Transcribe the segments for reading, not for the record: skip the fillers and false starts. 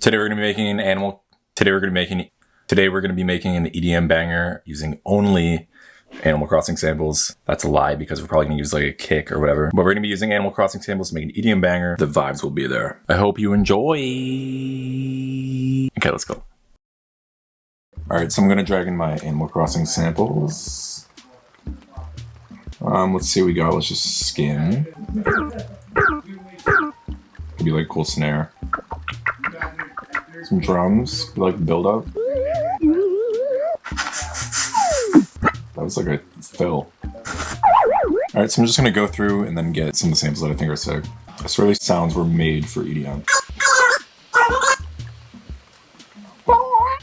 Today we're gonna be making an EDM banger using only Animal Crossing samples. That's a lie because we're probably gonna use like a kick or whatever. But we're gonna be using Animal Crossing samples to make an EDM banger. The vibes will be there. I hope you enjoy. Okay, let's go. All right, so I'm gonna drag in my Animal Crossing samples. Let's see what we got. Let's just skim. Could be like a cool snare. Some drums, like build up. That was like a fill. Alright, so I'm just gonna go through and then get some of the samples that I think are sick. I swear these sounds were made for EDM.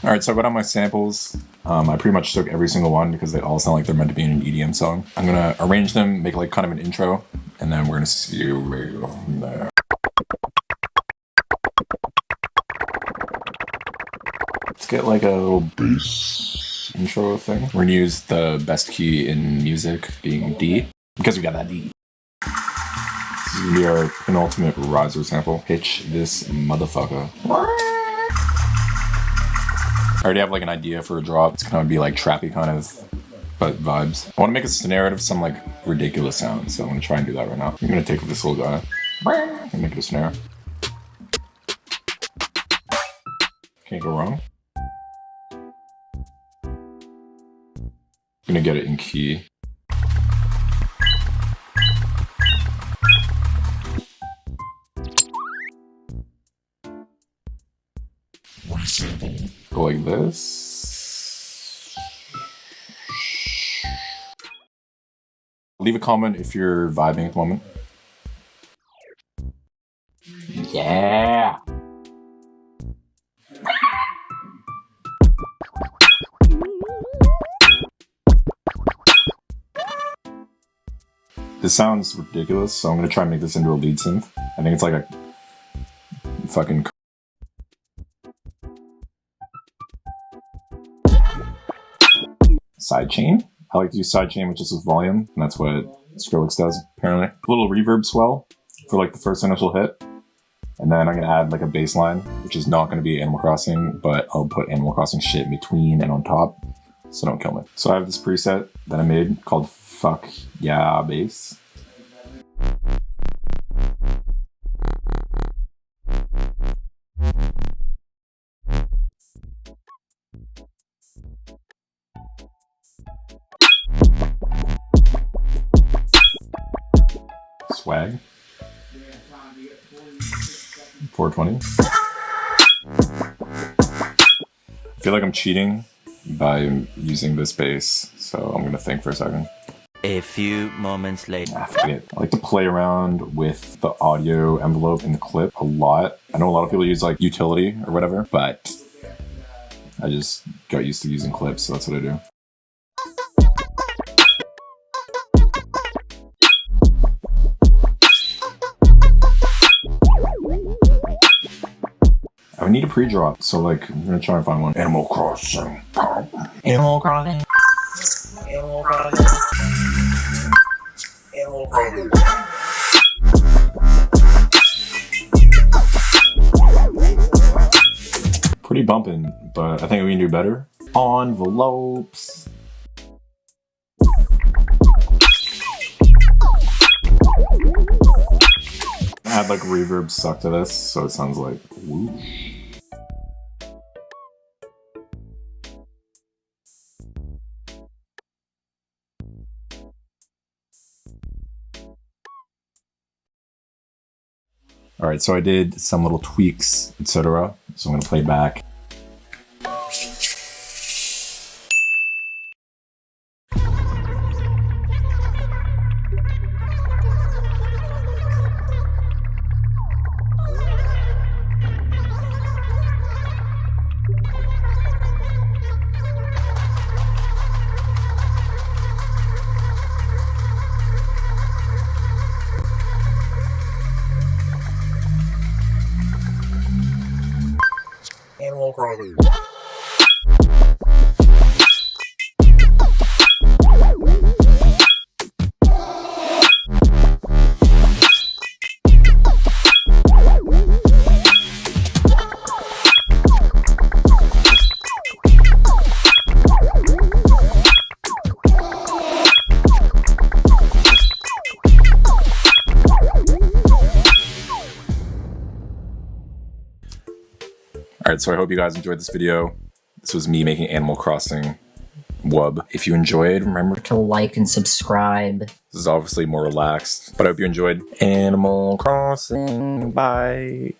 Alright, so I got on my samples. I pretty much took every single one because they all sound like they're meant to be in an EDM song. I'm gonna arrange them, make like kind of an intro, and then we're gonna see where we go from there. Let's get like a little bass intro thing. We're gonna use the best key in music, being D, because we got that D. This is gonna be our penultimate riser sample. Pitch this motherfucker. I already have like an idea for a drop. It's gonna be like trappy kind of, but vibes. I wanna make a snare out of some like ridiculous sounds, so I'm gonna try and do that right now. I'm gonna take this little guy and make it a snare. Can't go wrong. I'm gonna get it in key. Go like this. Leave a comment if you're vibing at the moment. Yeah. This sounds ridiculous, so I'm gonna try and make this into a lead synth. I think it's like a fucking sidechain. I like to use sidechain with just with volume, and that's what Skrillex does, apparently. A little reverb swell for like the first initial hit. And then I'm gonna add like a bass line, which is not gonna be Animal Crossing, but I'll put Animal Crossing shit in between and on top, so don't kill me. So I have this preset that I made called Fuck Yeah Bass. Swag. 420. I feel like I'm cheating by using this bass, so I'm gonna think for a second. A few moments later. Fuck it. I like to play around with the audio envelope in the clip a lot. I know a lot of people use like utility or whatever, but I just got used to using clips, so that's what I do. I need a pre-drop, so like I'm gonna try and find one. Animal Crossing. Animal Crossing. Animal Crossing. Animal Crossing. Pretty bumping, but I think we can do better. Envelopes. Add like reverb suck to this, so it sounds like whoosh. All right, so I did some little tweaks, etc. So I'm gonna play back. Animal Crossing. Alright, so I hope you guys enjoyed this video. This was me making Animal Crossing Wub. If you enjoyed, remember to like and subscribe. this is obviously more relaxed, but I hope you enjoyed Animal Crossing. Bye.